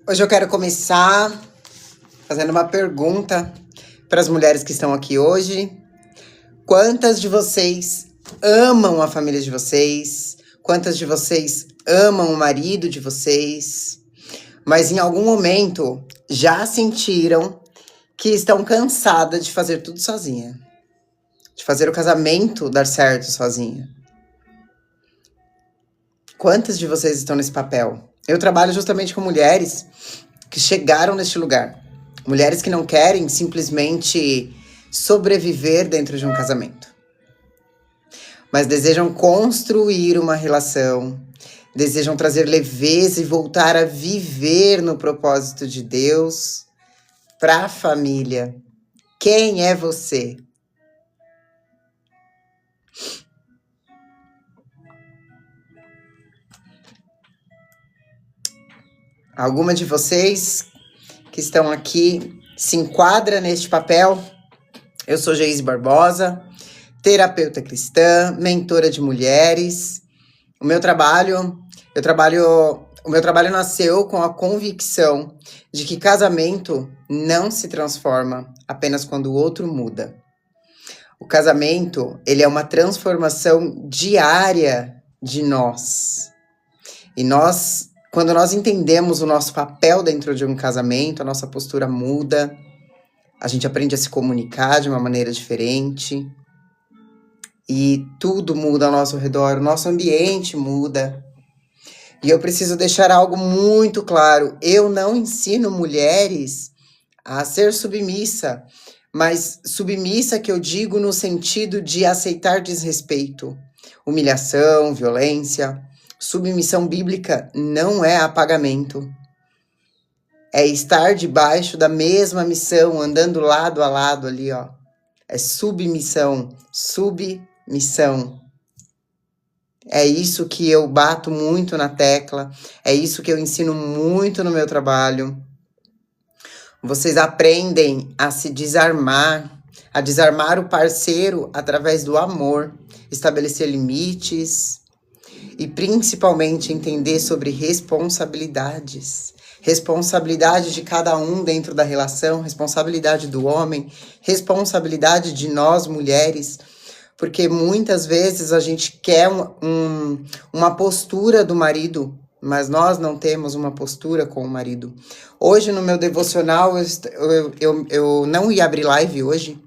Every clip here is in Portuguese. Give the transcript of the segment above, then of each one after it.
Hoje eu quero começar fazendo uma pergunta para as mulheres que estão aqui hoje. Quantas de vocês amam a família de vocês? Quantas de vocês amam o marido de vocês? Mas em algum momento já sentiram que estão cansadas de fazer tudo sozinha? De fazer o casamento dar certo sozinha? Quantas de vocês estão nesse papel? Eu trabalho justamente com mulheres que chegaram neste lugar. Mulheres que não querem simplesmente sobreviver dentro de um casamento, mas desejam construir uma relação, desejam trazer leveza e voltar a viver no propósito de Deus para a família. Quem é você? Alguma de vocês que estão aqui se enquadra neste papel? Eu sou Geise Barbosa, terapeuta cristã, mentora de mulheres. O meu trabalho nasceu com a convicção de que casamento não se transforma apenas quando o outro muda. O casamento, ele é uma transformação diária de nós. E quando nós entendemos o nosso papel dentro de um casamento, a nossa postura muda, a gente aprende a se comunicar de uma maneira diferente, e tudo muda ao nosso redor, o nosso ambiente muda. E eu preciso deixar algo muito claro: eu não ensino mulheres a ser submissa, mas submissa que eu digo no sentido de aceitar desrespeito, humilhação, violência. Submissão bíblica não é apagamento. É estar debaixo da mesma missão, andando lado a lado ali, ó. É submissão. É isso que eu bato muito na tecla. É isso que eu ensino muito no meu trabalho. Vocês aprendem a se desarmar, a desarmar o parceiro através do amor, estabelecer limites, e principalmente entender sobre responsabilidades. Responsabilidade de cada um dentro da relação, responsabilidade do homem, responsabilidade de nós mulheres, porque muitas vezes a gente quer uma postura do marido, mas nós não temos uma postura com o marido. Hoje no meu devocional, eu não ia abrir live hoje.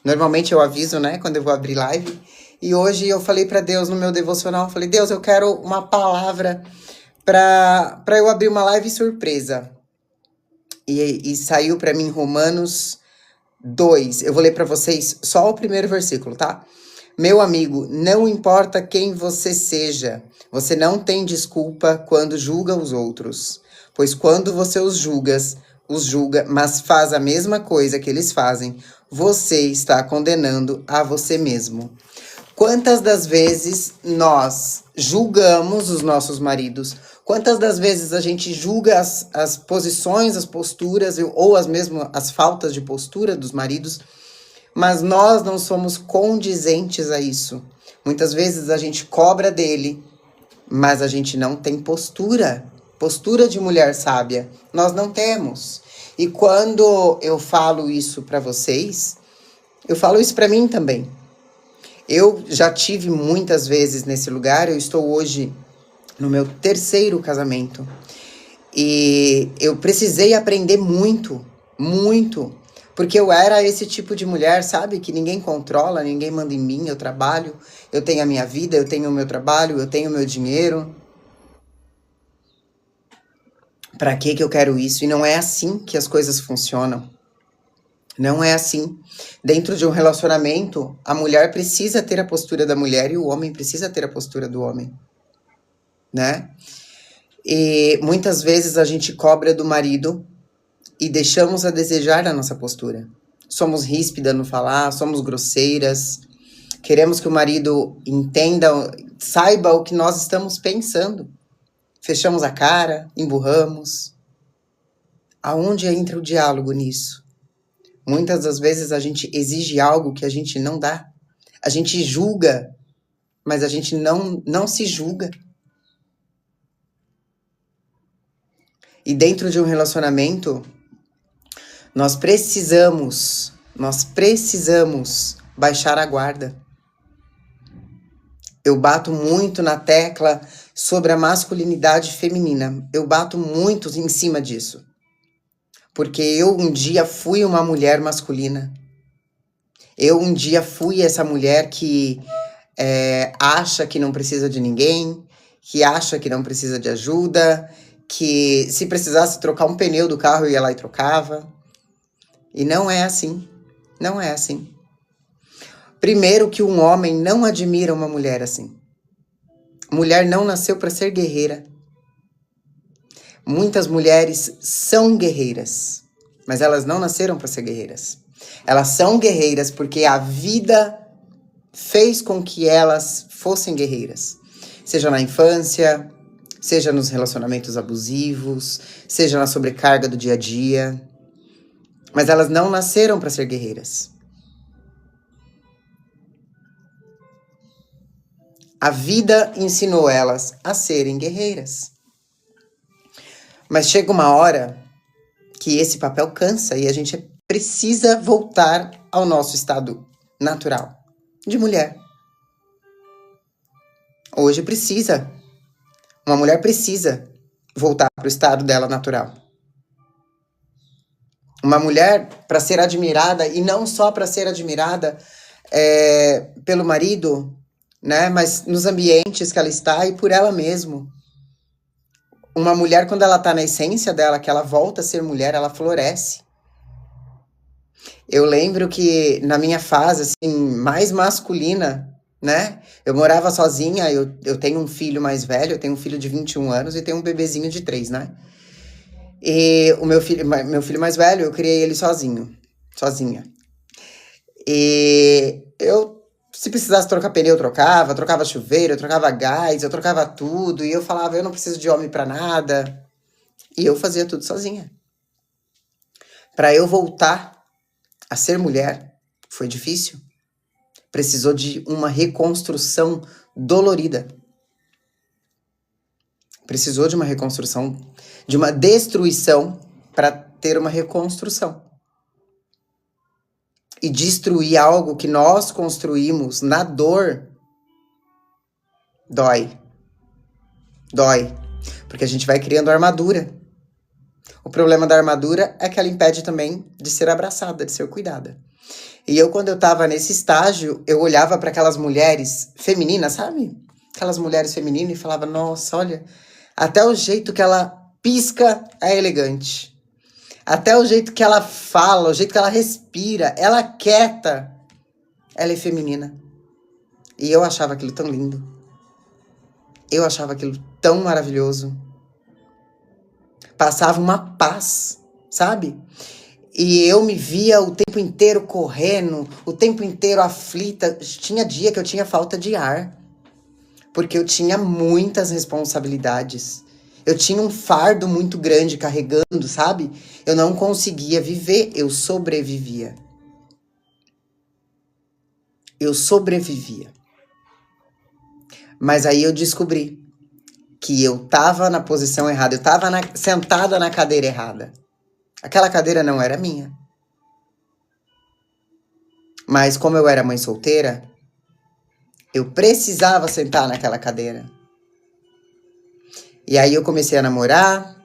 Normalmente eu aviso, né, quando eu vou abrir live. E hoje eu falei para Deus no meu devocional, falei: Deus, eu quero uma palavra para eu abrir uma live surpresa. E saiu para mim Romanos 2. Eu vou ler para vocês só o primeiro versículo, tá? Meu amigo, não importa quem você seja, você não tem desculpa quando julga os outros. Pois quando você os julga, mas faz a mesma coisa que eles fazem, você está condenando a você mesmo. Quantas das vezes nós julgamos os nossos maridos? Quantas das vezes a gente julga as posições, as posturas ou as faltas de postura dos maridos, mas nós não somos condizentes a isso. Muitas vezes a gente cobra dele, mas a gente não tem postura de mulher sábia. Nós não temos. E quando eu falo isso para vocês, eu falo isso para mim também. Eu já tive muitas vezes nesse lugar. Eu estou hoje no meu 3º casamento. E eu precisei aprender muito, porque eu era esse tipo de mulher, sabe? Que ninguém controla, ninguém manda em mim, eu trabalho, eu tenho a minha vida, eu tenho o meu trabalho, eu tenho o meu dinheiro. Pra que eu quero isso? E não é assim que as coisas funcionam. Não é assim. Dentro de um relacionamento, a mulher precisa ter a postura da mulher e o homem precisa ter a postura do homem, né? E muitas vezes a gente cobra do marido e deixamos a desejar a nossa postura. Somos ríspidas no falar, somos grosseiras, queremos que o marido entenda, saiba o que nós estamos pensando. Fechamos a cara, emburramos. Aonde entra o diálogo nisso? Muitas das vezes a gente exige algo que a gente não dá. A gente julga, mas a gente não se julga. E dentro de um relacionamento, nós precisamos baixar a guarda. Eu bato muito na tecla sobre a masculinidade feminina. Eu bato muito em cima disso. Porque eu um dia fui uma mulher masculina. Eu um dia fui essa mulher que acha que não precisa de ninguém, que acha que não precisa de ajuda, que se precisasse trocar um pneu do carro, eu ia lá e trocava. E não é assim. Não é assim. Primeiro que um homem não admira uma mulher assim. Mulher não nasceu para ser guerreira. Muitas mulheres são guerreiras, mas elas não nasceram para ser guerreiras. Elas são guerreiras porque a vida fez com que elas fossem guerreiras. Seja na infância, seja nos relacionamentos abusivos, seja na sobrecarga do dia a dia. Mas elas não nasceram para ser guerreiras. A vida ensinou elas a serem guerreiras. Mas chega uma hora que esse papel cansa e a gente precisa voltar ao nosso estado natural de mulher. Hoje precisa. Uma mulher precisa voltar para o estado dela natural. Uma mulher, para ser admirada, e não só para ser admirada pelo marido, né, mas nos ambientes que ela está e por ela mesma. Uma mulher, quando ela está na essência dela, que ela volta a ser mulher, ela floresce. Eu lembro que na minha fase assim, mais masculina, né, eu morava sozinha, eu tenho um filho mais velho, eu tenho um filho de 21 anos e tenho um bebezinho de 3, né? E o meu filho mais velho, eu criei ele sozinha. E se precisasse trocar pneu, eu trocava chuveiro, eu trocava gás, eu trocava tudo. E eu falava, eu não preciso de homem pra nada. E eu fazia tudo sozinha. Pra eu voltar a ser mulher, foi difícil. Precisou de uma reconstrução dolorida. Precisou de uma reconstrução, de uma destruição para ter uma reconstrução. E destruir algo que nós construímos na dor dói. Dói. Porque a gente vai criando armadura. O problema da armadura é que ela impede também de ser abraçada, de ser cuidada. E eu, quando eu tava nesse estágio, eu olhava para aquelas mulheres femininas, sabe? Aquelas mulheres femininas e falava, nossa, olha, até o jeito que ela pisca é elegante. Até o jeito que ela fala, o jeito que ela respira, ela quieta, ela é feminina. E eu achava aquilo tão lindo. Eu achava aquilo tão maravilhoso. Passava uma paz, sabe? E eu me via o tempo inteiro correndo, o tempo inteiro aflita. Tinha dia que eu tinha falta de ar, porque eu tinha muitas responsabilidades. Eu tinha um fardo muito grande carregando, sabe? Eu não conseguia viver, eu sobrevivia. Eu sobrevivia. Mas aí eu descobri que eu tava na posição errada, eu tava sentada na cadeira errada. Aquela cadeira não era minha. Mas como eu era mãe solteira, eu precisava sentar naquela cadeira. E aí eu comecei a namorar,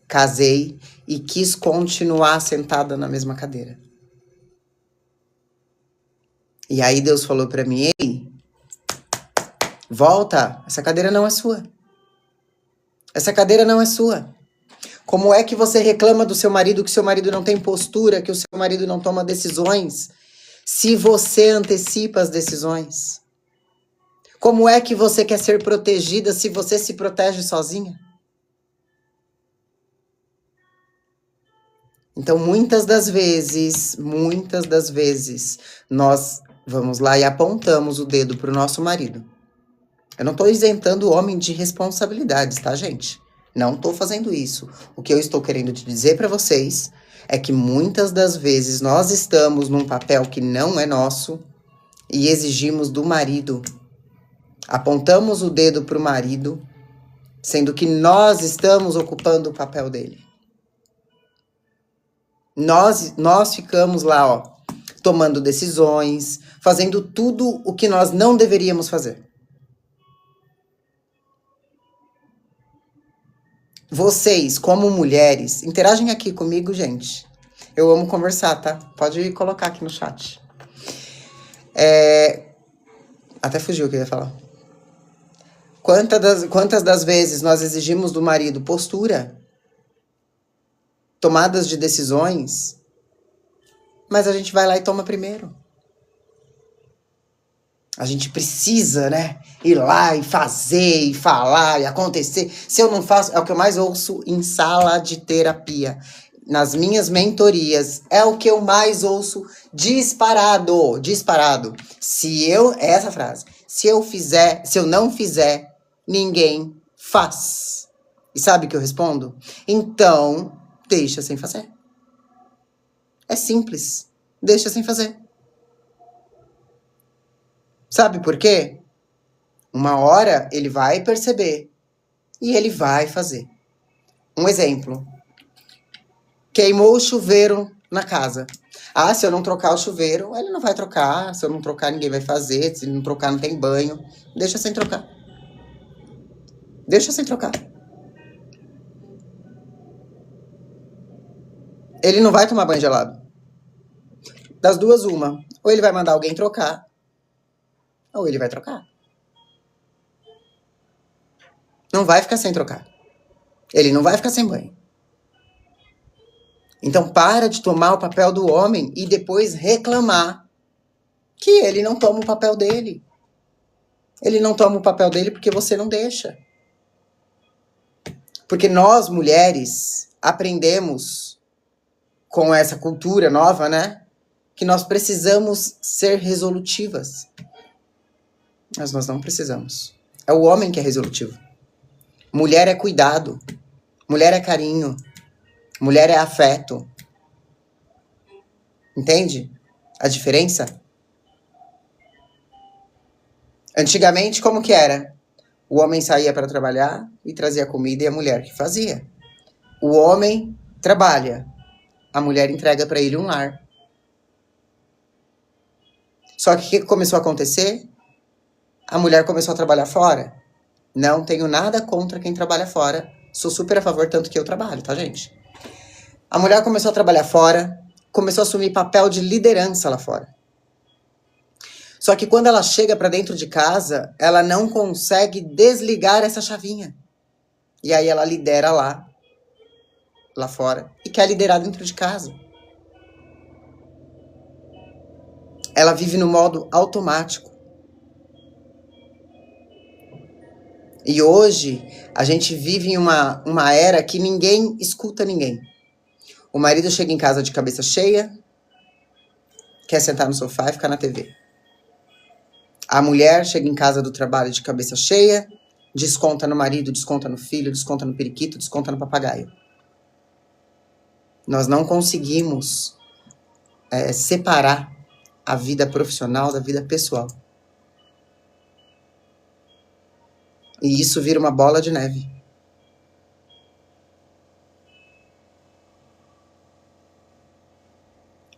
casei e quis continuar sentada na mesma cadeira. E aí Deus falou pra mim, ei, volta, essa cadeira não é sua. Essa cadeira não é sua. Como é que você reclama do seu marido que seu marido não tem postura, que o seu marido não toma decisões, se você antecipa as decisões? Como é que você quer ser protegida se você se protege sozinha? Então, muitas das vezes, nós vamos lá e apontamos o dedo pro nosso marido. Eu não estou isentando o homem de responsabilidades, tá, gente? Não estou fazendo isso. O que eu estou querendo te dizer para vocês é que muitas das vezes nós estamos num papel que não é nosso e exigimos do marido. Apontamos o dedo pro marido Sendo que nós estamos ocupando o papel dele. Nós ficamos lá, ó, tomando decisões, fazendo tudo o que nós não deveríamos fazer. Vocês, como mulheres, interagem aqui comigo, gente. Eu amo conversar, tá? Pode colocar aqui no chat. Até fugiu o que eu ia falar. Quantas das vezes nós exigimos do marido postura, tomadas de decisões, mas a gente vai lá e toma primeiro. A gente precisa, né? Ir lá e fazer, e falar, e acontecer. Se eu não faço, é o que eu mais ouço em sala de terapia. Nas minhas mentorias, é o que eu mais ouço disparado. Essa frase. Se eu não fizer, ninguém faz. E sabe o que eu respondo? Então, deixa sem fazer. É simples. Deixa sem fazer. Sabe por quê? Uma hora ele vai perceber e ele vai fazer. Um exemplo. Queimou o chuveiro na casa. Ah, se eu não trocar o chuveiro, ele não vai trocar. Se eu não trocar, ninguém vai fazer. Se não trocar, não tem banho. Deixa sem trocar. Deixa sem trocar. Ele não vai tomar banho gelado. Das duas, uma. Ou ele vai mandar alguém trocar, ou ele vai trocar. Não vai ficar sem trocar. Ele não vai ficar sem banho. Então para de tomar o papel do homem e depois reclamar que ele não toma o papel dele. Ele não toma o papel dele porque você não deixa. Porque nós, mulheres, aprendemos com essa cultura nova, né? Que nós precisamos ser resolutivas. Mas nós não precisamos. É o homem que é resolutivo. Mulher é cuidado. Mulher é carinho. Mulher é afeto. Entende a diferença? Antigamente, como que era? O homem saía para trabalhar e trazia comida e a mulher que fazia. O homem trabalha. A mulher entrega para ele um lar. Só que o que começou a acontecer? A mulher começou a trabalhar fora. Não tenho nada contra quem trabalha fora. Sou super a favor, tanto que eu trabalho, tá, gente? A mulher começou a trabalhar fora, começou a assumir papel de liderança lá fora. Só que quando ela chega para dentro de casa, ela não consegue desligar essa chavinha. E aí ela lidera lá fora, e quer liderar dentro de casa. Ela vive no modo automático. E hoje, a gente vive em uma era que ninguém escuta ninguém. O marido chega em casa de cabeça cheia, quer sentar no sofá e ficar na TV. A mulher chega em casa do trabalho de cabeça cheia, desconta no marido, desconta no filho, desconta no periquito, desconta no papagaio. Nós não conseguimos separar a vida profissional da vida pessoal. E isso vira uma bola de neve.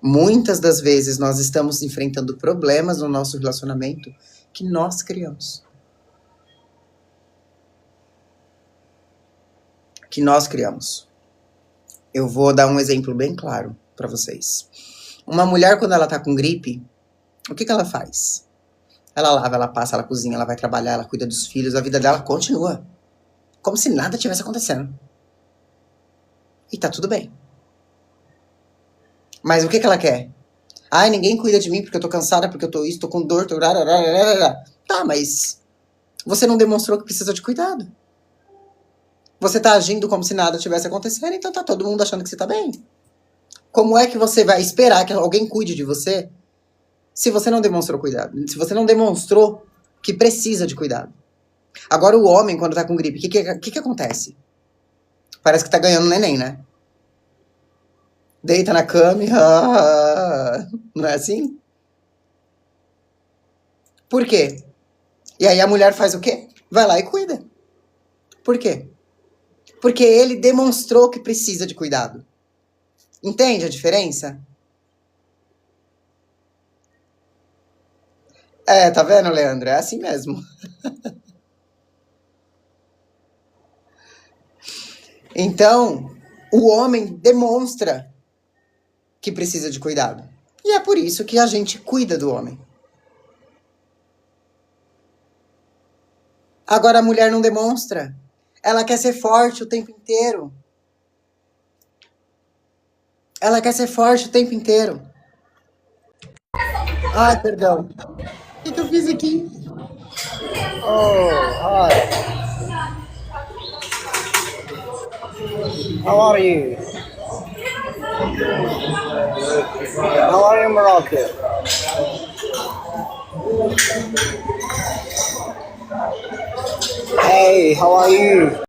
Muitas das vezes nós estamos enfrentando problemas no nosso relacionamento que nós criamos. Eu vou dar um exemplo bem claro para vocês. Uma mulher, quando ela tá com gripe, o que ela faz? Ela lava, ela passa, ela cozinha, ela vai trabalhar, ela cuida dos filhos, a vida dela continua. Como se nada tivesse acontecendo. E tá tudo bem. Mas o que ela quer? Ai, ninguém cuida de mim porque eu tô cansada, porque eu tô isso, tô com dor, tô... Tá, mas você não demonstrou que precisa de cuidado. Você tá agindo como se nada tivesse acontecendo, então tá todo mundo achando que você tá bem. Como é que você vai esperar que alguém cuide de você se você não demonstrou cuidado? Se você não demonstrou que precisa de cuidado. Agora o homem, quando tá com gripe, o que acontece? Parece que tá ganhando um neném, né? Deita na cama e... não é assim? Por quê? E aí a mulher faz o quê? Vai lá e cuida. Por quê? Porque ele demonstrou que precisa de cuidado. Entende a diferença? É, tá vendo, Leandro? É assim mesmo. Então, o homem demonstra que precisa de cuidado. E é por isso que a gente cuida do homem. Agora a mulher não demonstra. Ela quer ser forte o tempo inteiro. Ela quer ser forte o tempo inteiro. Ai, perdão. O que eu fiz aqui? Oh, hi. How are you? How are you, Morocco? Hey, how are you?